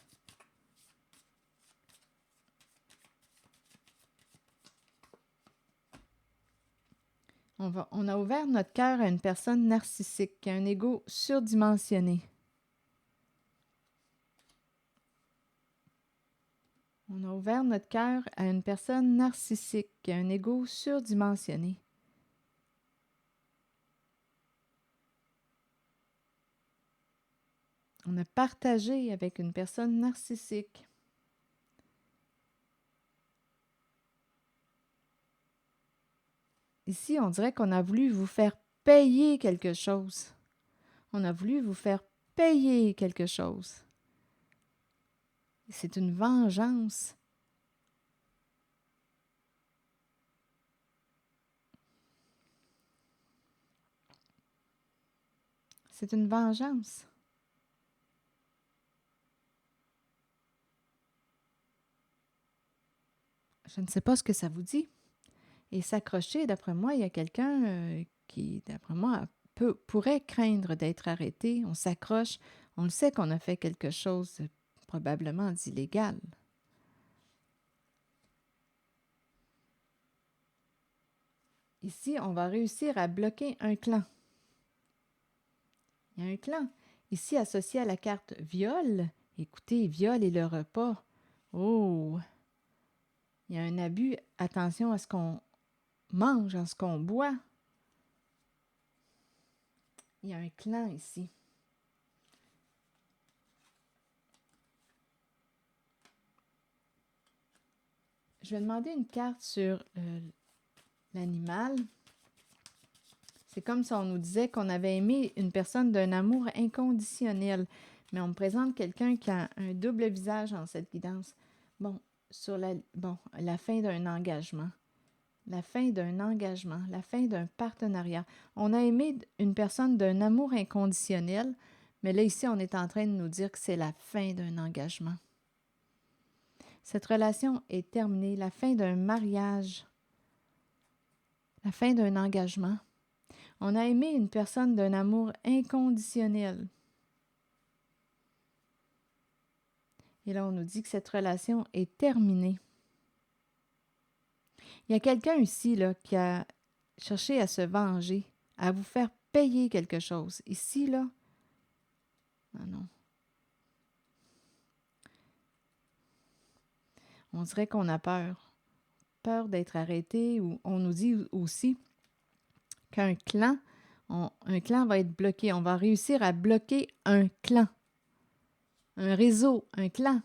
Speaker 1: On a ouvert notre cœur à une personne narcissique qui a un ego surdimensionné. On a ouvert notre cœur à une personne narcissique qui a un ego surdimensionné. On a partagé avec une personne narcissique. Ici, on dirait qu'on a voulu vous faire payer quelque chose. On a voulu vous faire payer quelque chose. C'est une vengeance. C'est une vengeance. Je ne sais pas ce que ça vous dit. Et s'accrocher, d'après moi, il y a quelqu'un qui, d'après moi, pourrait craindre d'être arrêté. On s'accroche. On le sait qu'on a fait quelque chose probablement d'illégal. Ici, on va réussir à bloquer un clan. Il y a un clan. Ici, associé à la carte viol. Écoutez, viol et le repas. Oh! Il y a un abus. Attention à ce qu'on mange, à ce qu'on boit. Il y a un clan ici. Je vais demander une carte sur l'animal. C'est comme si on nous disait qu'on avait aimé une personne d'un amour inconditionnel. Mais on me présente quelqu'un qui a un double visage en cette guidance. La fin d'un engagement. La fin d'un engagement, la fin d'un partenariat. On a aimé une personne d'un amour inconditionnel, mais là, ici, on est en train de nous dire que c'est la fin d'un engagement. Cette relation est terminée, la fin d'un mariage, la fin d'un engagement. On a aimé une personne d'un amour inconditionnel. Et là, on nous dit que cette relation est terminée. Il y a quelqu'un ici là, qui a cherché à se venger, à vous faire payer quelque chose. Ici, là, non. On dirait qu'on a peur. Peur d'être arrêté, ou on nous dit aussi qu'un clan, un clan va être bloqué. On va réussir à bloquer un clan, un réseau, un clan.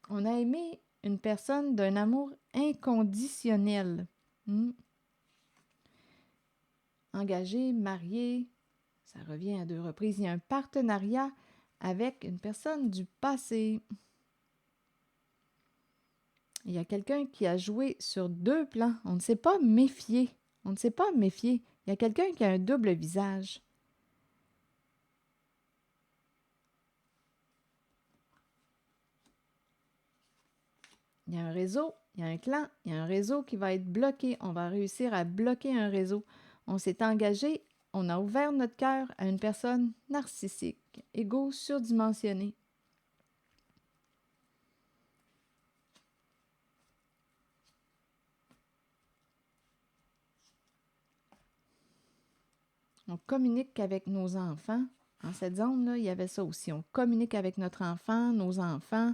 Speaker 1: On a aimé une personne d'un amour inconditionnel. Engagé, marié, ça revient à 2 reprises. Il y a un partenariat avec une personne du passé. Il y a quelqu'un qui a joué sur 2 plans. On ne s'est pas méfié. On ne s'est pas méfié. Il y a quelqu'un qui a un double visage. Il y a un réseau, il y a un clan, il y a un réseau qui va être bloqué. On va réussir à bloquer un réseau. On s'est engagé, on a ouvert notre cœur à une personne narcissique, égo surdimensionné. On communique avec nos enfants. En cette zone-là, il y avait ça aussi. On communique avec notre enfant, nos enfants.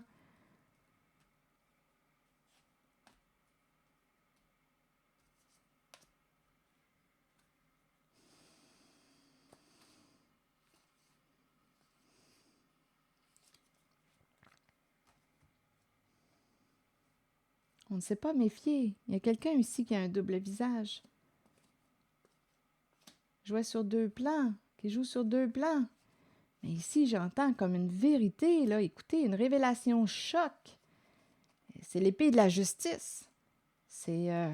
Speaker 1: On ne s'est pas méfié. Il y a quelqu'un ici qui a un double visage. Jouait sur 2 plans, qui joue sur 2 plans. Mais ici, j'entends comme une vérité, là. Écoutez, une révélation choc. C'est l'épée de la justice. C'est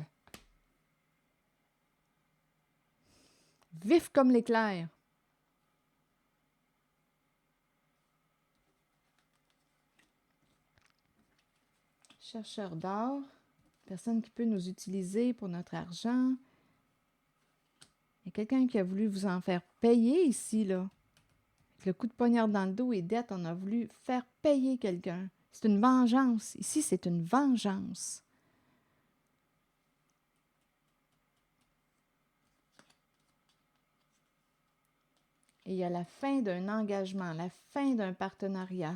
Speaker 1: vif comme l'éclair. Chercheur d'or, personne qui peut nous utiliser pour notre argent. Il y a quelqu'un qui a voulu vous en faire payer ici, là. Avec le coup de poignard dans le dos et dette, on a voulu faire payer quelqu'un. C'est une vengeance. Ici, c'est une vengeance. Et il y a la fin d'un engagement, la fin d'un partenariat.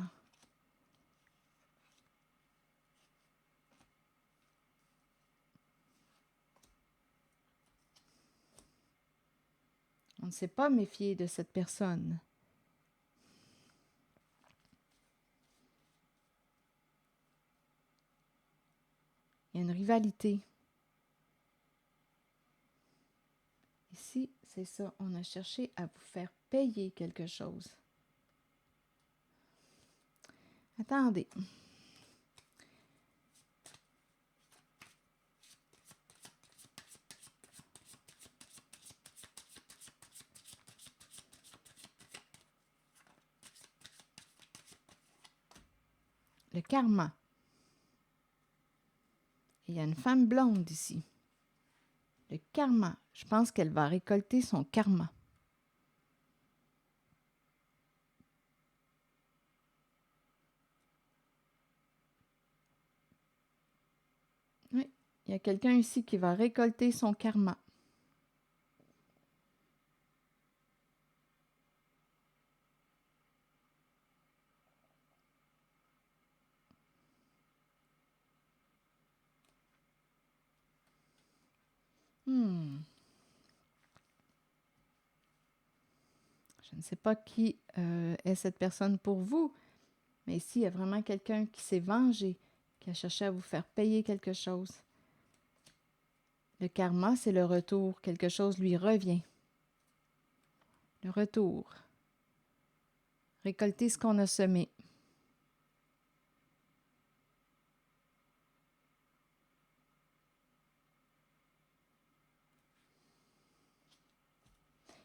Speaker 1: On ne s'est pas méfié de cette personne. Il y a une rivalité. Ici, c'est ça. On a cherché à vous faire payer quelque chose. Attendez. Le karma. Et il y a une femme blonde ici. Le karma. Je pense qu'elle va récolter son karma. Oui, il y a quelqu'un ici qui va récolter son karma. Je ne sais pas qui est cette personne pour vous, mais ici, il y a vraiment quelqu'un qui s'est vengé, qui a cherché à vous faire payer quelque chose. Le karma, c'est le retour. Quelque chose lui revient. Le retour. Récolter ce qu'on a semé.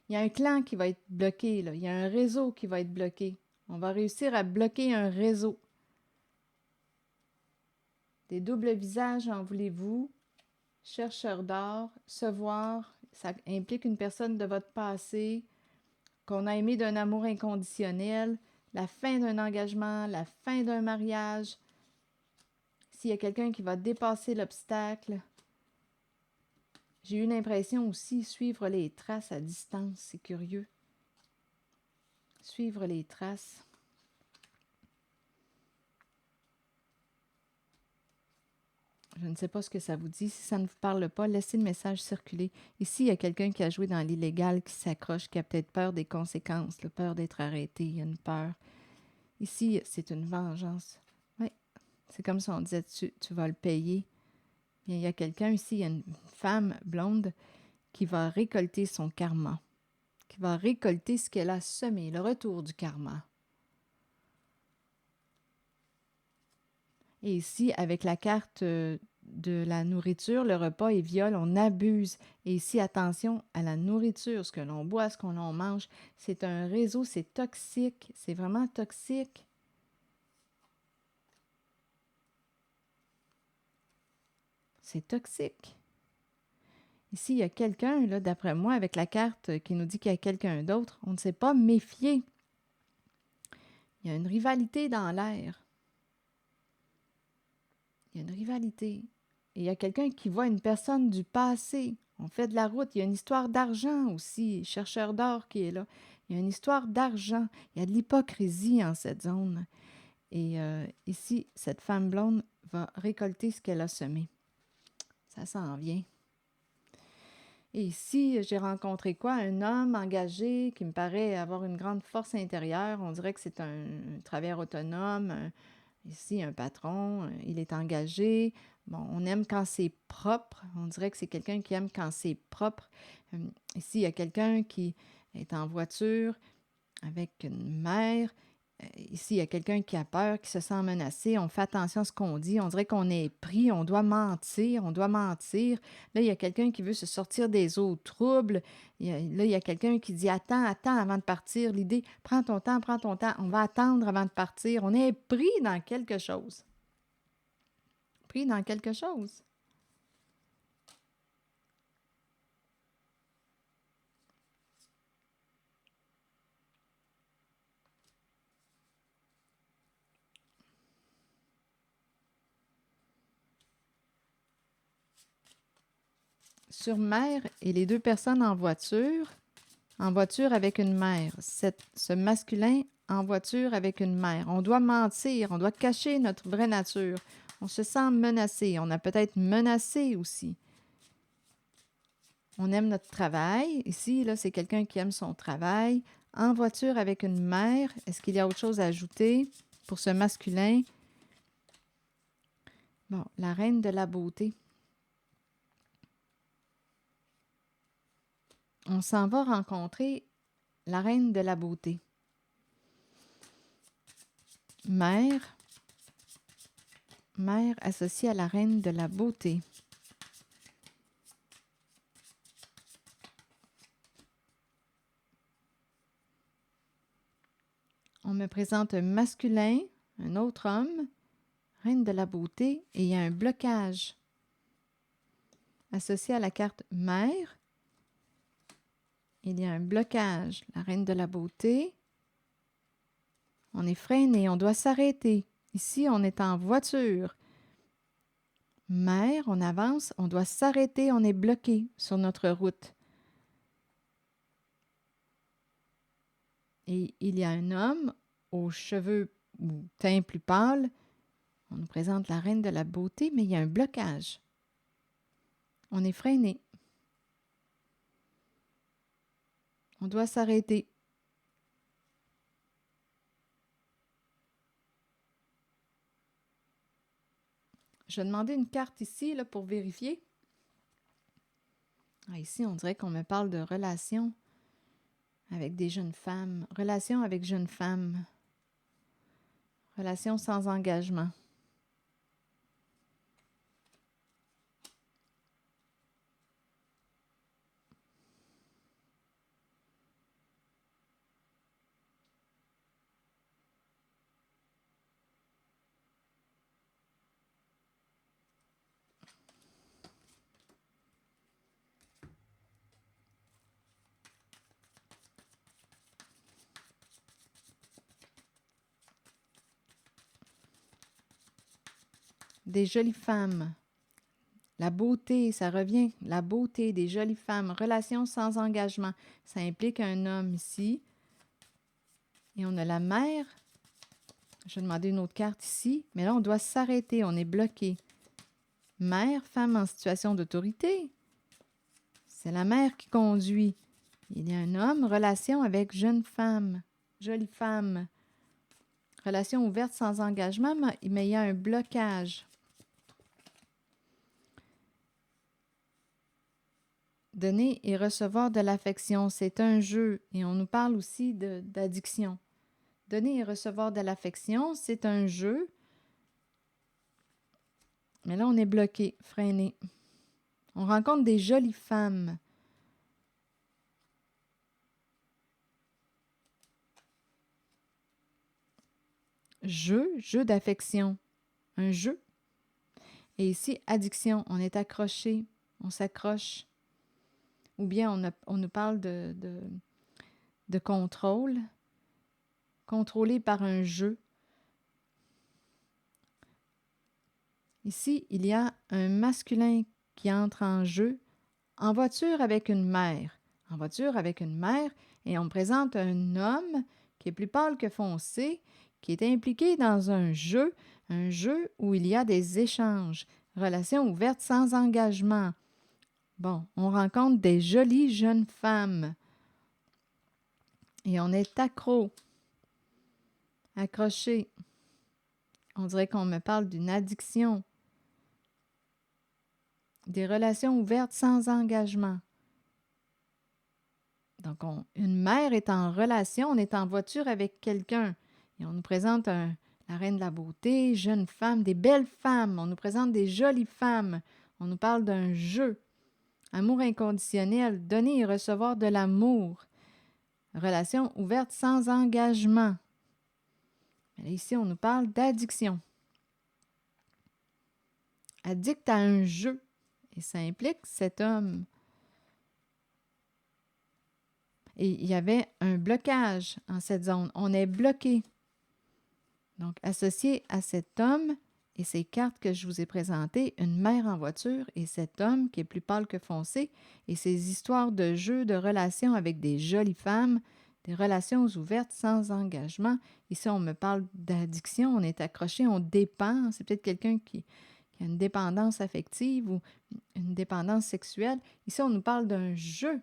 Speaker 1: Il y a un clan qui va être bloqué, là. Il y a un réseau qui va être bloqué. On va réussir à bloquer un réseau. Des doubles visages, en voulez-vous? Chercheur d'or, se voir, ça implique une personne de votre passé, qu'on a aimé d'un amour inconditionnel, la fin d'un engagement, la fin d'un mariage. S'il y a quelqu'un qui va dépasser l'obstacle, j'ai eu l'impression aussi suivre les traces à distance, c'est curieux. Suivre les traces. Je ne sais pas ce que ça vous dit. Si ça ne vous parle pas, laissez le message circuler. Ici, il y a quelqu'un qui a joué dans l'illégal, qui s'accroche, qui a peut-être peur des conséquences, la peur d'être arrêté. Il y a une peur. Ici, c'est une vengeance. Oui, c'est comme si on disait, tu vas le payer. Bien, il y a quelqu'un ici, il y a une femme blonde qui va récolter son karma, qui va récolter ce qu'elle a semé, le retour du karma. Et ici, avec la carte de la nourriture, le repas et viol, on abuse. Et ici, attention à la nourriture, ce que l'on boit, ce que l'on mange. C'est un réseau, c'est toxique, c'est vraiment toxique. C'est toxique. Ici, il y a quelqu'un, là, d'après moi, avec la carte qui nous dit qu'il y a quelqu'un d'autre. On ne s'est pas méfié. Il y a une rivalité dans l'air. Il y a une rivalité. Et il y a quelqu'un qui voit une personne du passé. On fait de la route. Il y a une histoire d'argent aussi. Chercheur d'or qui est là. Il y a une histoire d'argent. Il y a de l'hypocrisie en cette zone. Et ici, cette femme blonde va récolter ce qu'elle a semé. Ça s'en vient. Et ici, j'ai rencontré quoi? Un homme engagé qui me paraît avoir une grande force intérieure. On dirait que c'est un travailleur autonome. Ici, un patron, il est engagé. Bon, on aime quand c'est propre. On dirait que c'est quelqu'un qui aime quand c'est propre. Ici, il y a quelqu'un qui est en voiture avec une mère. Ici, il y a quelqu'un qui a peur, qui se sent menacé. On fait attention à ce qu'on dit. On dirait qu'on est pris. On doit mentir. On doit mentir. Là, il y a quelqu'un qui veut se sortir des eaux troubles. Là, il y a quelqu'un qui dit attends avant de partir. L'idée, prends ton temps, prends ton temps. On va attendre avant de partir. On est pris dans quelque chose. Pris dans quelque chose. sur mer et les deux personnes en voiture avec une mère. Ce masculin en voiture avec une mère. On doit mentir, on doit cacher notre vraie nature. On se sent menacé. On a peut-être menacé aussi. On aime notre travail. Ici, là, c'est quelqu'un qui aime son travail. En voiture avec une mère. Est-ce qu'il y a autre chose à ajouter pour ce masculin? Bon, la reine de la beauté. On s'en va rencontrer la reine de la beauté. Mère associée à la reine de la beauté. On me présente un masculin, un autre homme, reine de la beauté, et il y a un blocage associé à la carte mère. Il y a un blocage, la reine de la beauté. On est freiné, on doit s'arrêter. Ici, on est en voiture. Mère, on avance, on doit s'arrêter, on est bloqué sur notre route. Et il y a un homme aux cheveux ou teint plus pâle. On nous présente la reine de la beauté, mais il y a un blocage. On est freiné. On doit s'arrêter. Je vais demander une carte ici là, pour vérifier. Ah, ici, on dirait qu'on me parle de relations avec des jeunes femmes. Relations avec jeunes femmes. Relations sans engagement. Des jolies femmes. La beauté, ça revient. La beauté des jolies femmes. Relations sans engagement. Ça implique un homme ici. Et on a la mère. Je vais demander une autre carte ici. Mais là, on doit s'arrêter. On est bloqué. Mère, femme en situation d'autorité. C'est la mère qui conduit. Il y a un homme, relation avec jeune femme. Jolie femme. Relation ouverte sans engagement, mais il y a un blocage. Donner et recevoir de l'affection, c'est un jeu. Et on nous parle aussi d'addiction. Donner et recevoir de l'affection, c'est un jeu. Mais là, on est bloqué, freiné. On rencontre des jolies femmes. Jeu d'affection. Un jeu. Et ici, addiction. On est accroché. On s'accroche. Ou bien on nous parle de contrôle. Contrôlé par un jeu. Ici, il y a un masculin qui entre en jeu en voiture avec une mère. En voiture avec une mère, et on présente un homme qui est plus pâle que foncé, qui est impliqué dans un jeu où il y a des échanges, relations ouvertes sans engagement. Bon, on rencontre des jolies jeunes femmes et on est accroché. On dirait qu'on me parle d'une addiction. Des relations ouvertes sans engagement. Donc, une mère est en relation, on est en voiture avec quelqu'un. Et on nous présente la reine de la beauté, jeune femme, des belles femmes. On nous présente des jolies femmes. On nous parle d'un jeu. Amour inconditionnel, donner et recevoir de l'amour. Relation ouverte sans engagement. Mais ici, on nous parle d'addiction. Addict à un jeu. Et ça implique cet homme. Et il y avait un blocage en cette zone. On est bloqué. Donc, associé à cet homme et ces cartes que je vous ai présentées, une mère en voiture et cet homme qui est plus pâle que foncé et ces histoires de jeux, de relations avec des jolies femmes, des relations ouvertes sans engagement. Ici, on me parle d'addiction, on est accroché, on dépend. C'est peut-être quelqu'un qui a une dépendance affective ou une dépendance sexuelle. Ici, on nous parle d'un jeu.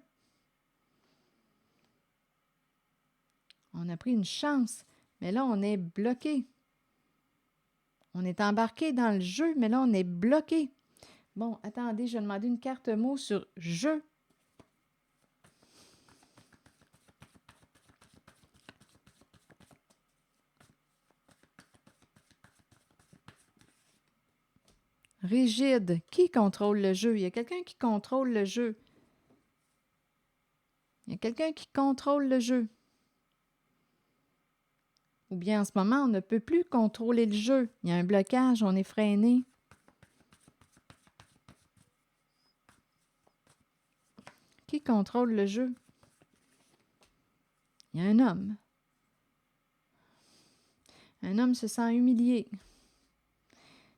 Speaker 1: On a pris une chance, mais là, on est bloqué. On est embarqué dans le jeu, mais là, on est bloqué. Bon, attendez, je vais demander une carte mot sur jeu. Rigide. Qui contrôle le jeu? Il y a quelqu'un qui contrôle le jeu. Il y a quelqu'un qui contrôle le jeu. Ou bien en ce moment, on ne peut plus contrôler le jeu. Il y a un blocage, on est freiné. Qui contrôle le jeu? Il y a un homme. Un homme se sent humilié.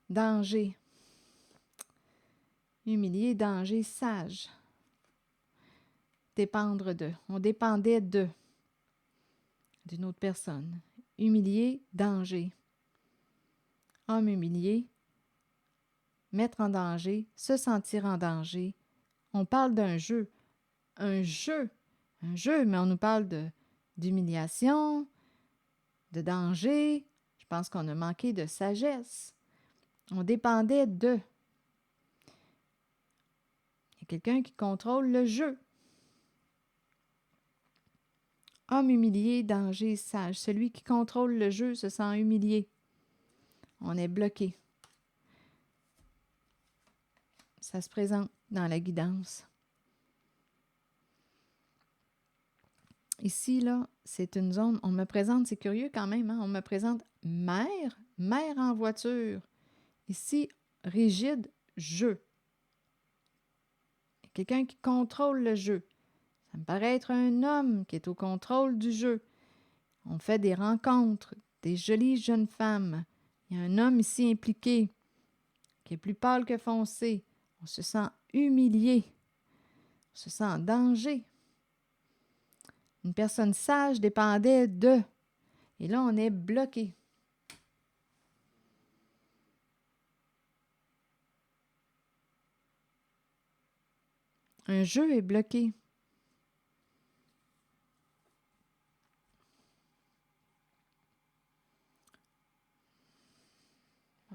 Speaker 1: Danger. Humilié, danger, sage. Dépendre de. On dépendait d'une autre personne. Humilié, danger. Homme humilié, mettre en danger, se sentir en danger. On parle d'un jeu. Un jeu, mais on nous parle d'humiliation, de danger. Je pense qu'on a manqué de sagesse. On dépendait de. Il y a quelqu'un qui contrôle le jeu. Homme humilié, danger, sage. Celui qui contrôle le jeu se sent humilié. On est bloqué. Ça se présente dans la guidance. Ici, là, c'est une zone, on me présente, c'est curieux quand même, hein, on me présente mère en voiture. Ici, rigide, jeu. Quelqu'un qui contrôle le jeu. Ça me paraît être un homme qui est au contrôle du jeu. On fait des rencontres, des jolies jeunes femmes. Il y a un homme ici impliqué, qui est plus pâle que foncé. On se sent humilié. On se sent en danger. Une personne sage dépendait de. Et là, on est bloqué. Un jeu est bloqué.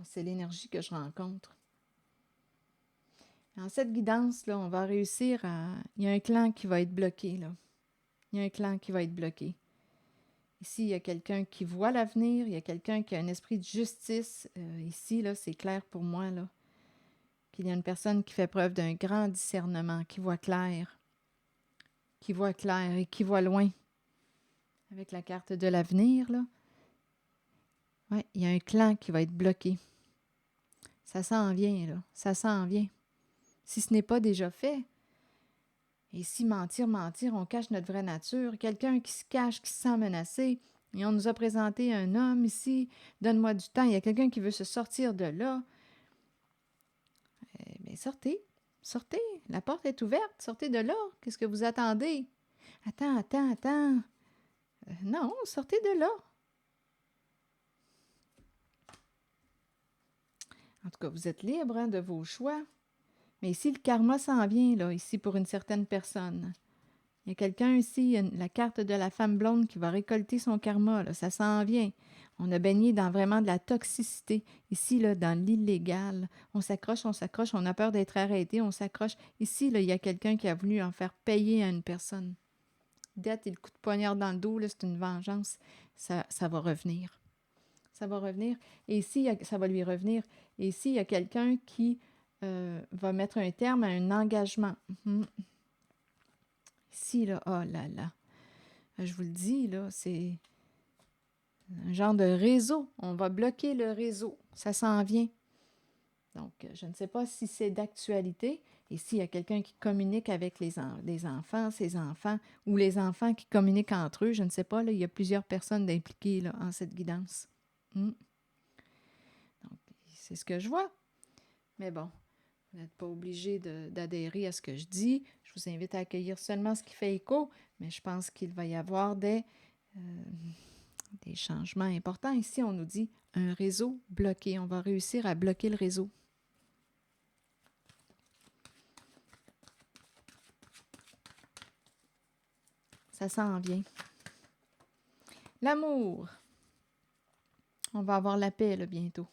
Speaker 1: C'est l'énergie que je rencontre. Dans cette guidance-là, on va réussir à. Il y a un clan qui va être bloqué, là. Il y a un clan qui va être bloqué. Ici, il y a quelqu'un qui voit l'avenir, il y a quelqu'un qui a un esprit de justice. Ici, là, c'est clair pour moi, là, qu'il y a une personne qui fait preuve d'un grand discernement, qui voit clair et qui voit loin. Avec la carte de l'avenir, là. Ouais, il y a un clan qui va être bloqué. Ça s'en vient, là. Ça s'en vient. Si ce n'est pas déjà fait. Et si mentir, on cache notre vraie nature. Quelqu'un qui se cache, qui se sent menacé. Et on nous a présenté un homme ici. Donne-moi du temps. Il y a quelqu'un qui veut se sortir de là. Bien, sortez. Sortez. La porte est ouverte. Sortez de là. Qu'est-ce que vous attendez? Attends. Non, sortez de là. En tout cas, vous êtes libre, hein, de vos choix. Mais ici, le karma s'en vient, là, ici, pour une certaine personne. Il y a quelqu'un ici, la carte de la femme blonde qui va récolter son karma, là, ça s'en vient. On a baigné dans vraiment de la toxicité. Ici, là, dans l'illégal, on s'accroche, on a peur d'être arrêté, on s'accroche. Ici, là, il y a quelqu'un qui a voulu en faire payer à une personne. Dette et le coup de poignard dans le dos, là, c'est une vengeance. Ça va revenir. Ça va revenir. Et ici, ça va lui revenir. Et ici, il y a quelqu'un qui va mettre un terme à un engagement. Ici, là, oh là là. Je vous le dis, là, c'est un genre de réseau. On va bloquer le réseau. Ça s'en vient. Donc, je ne sais pas si c'est d'actualité. Et s'il y a quelqu'un qui communique avec les enfants, ses enfants, ou les enfants qui communiquent entre eux, je ne sais pas, là, il y a plusieurs personnes impliquées là, en cette guidance. Donc, C'est ce que je vois. Mais bon, vous n'êtes pas obligé d'adhérer à ce que je dis. Je vous invite à accueillir seulement ce qui fait écho, mais je pense qu'il va y avoir des changements importants. Ici, on nous dit un réseau bloqué. On va réussir à bloquer le réseau. Ça s'en vient. L'amour. On va avoir la paix là, bientôt.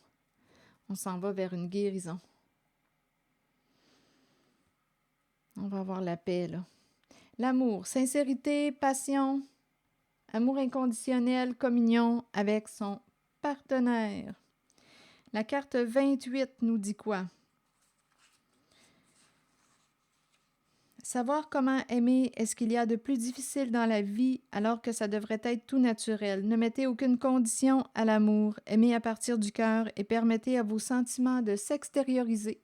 Speaker 1: On s'en va vers une guérison. On va avoir la paix, là. L'amour, sincérité, passion, amour inconditionnel, communion avec son partenaire. La carte 28 nous dit quoi? Savoir comment aimer est ce qu'il y a de plus difficile dans la vie alors que ça devrait être tout naturel. Ne mettez aucune condition à l'amour. Aimez à partir du cœur et permettez à vos sentiments de s'extérioriser.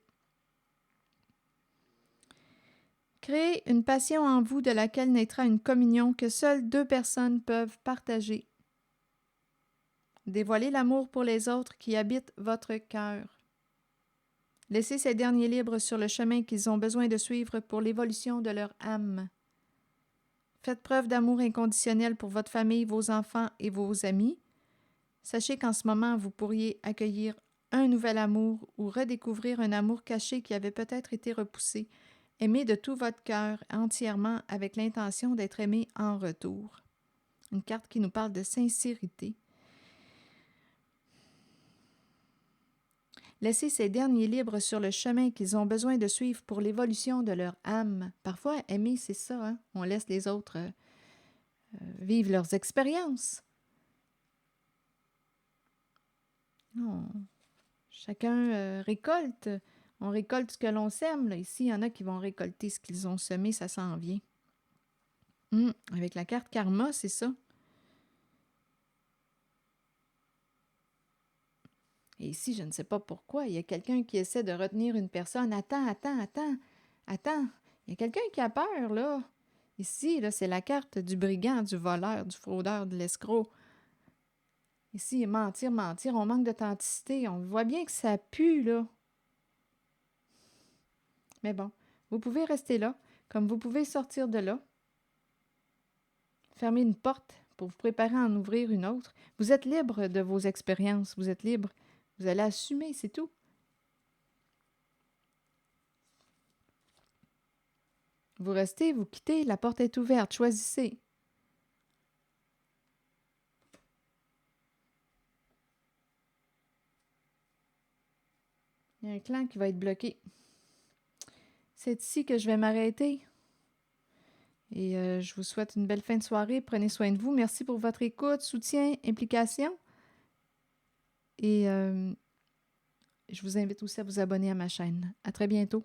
Speaker 1: Créez une passion en vous de laquelle naîtra une communion que seules deux personnes peuvent partager. Dévoilez l'amour pour les autres qui habitent votre cœur. Laissez ces derniers libres sur le chemin qu'ils ont besoin de suivre pour l'évolution de leur âme. Faites preuve d'amour inconditionnel pour votre famille, vos enfants et vos amis. Sachez qu'en ce moment, vous pourriez accueillir un nouvel amour ou redécouvrir un amour caché qui avait peut-être été repoussé. Aimez de tout votre cœur, entièrement, avec l'intention d'être aimé en retour. Une carte qui nous parle de sincérité. Laissez ces derniers libres sur le chemin qu'ils ont besoin de suivre pour l'évolution de leur âme. Parfois, aimer, c'est ça, hein? On laisse les autres vivre leurs expériences. Non. Chacun récolte. On récolte ce que l'on sème. Là. Ici, il y en a qui vont récolter ce qu'ils ont semé, ça s'en vient. Avec la carte karma, c'est ça. Et ici, je ne sais pas pourquoi, il y a quelqu'un qui essaie de retenir une personne. Attends. Il y a quelqu'un qui a peur, là. Ici, là, c'est la carte du brigand, du voleur, du fraudeur, de l'escroc. Ici, mentir, on manque d'authenticité. On voit bien que ça pue, là. Mais bon, vous pouvez rester là, comme vous pouvez sortir de là. Fermer une porte pour vous préparer à en ouvrir une autre. Vous êtes libre de vos expériences, vous êtes libre. Vous allez assumer, c'est tout. Vous restez, vous quittez, la porte est ouverte, choisissez. Il y a un clan qui va être bloqué. C'est ici que je vais m'arrêter. Et je vous souhaite une belle fin de soirée. Prenez soin de vous. Merci pour votre écoute, soutien, implication. Et je vous invite aussi à vous abonner à ma chaîne. À très bientôt.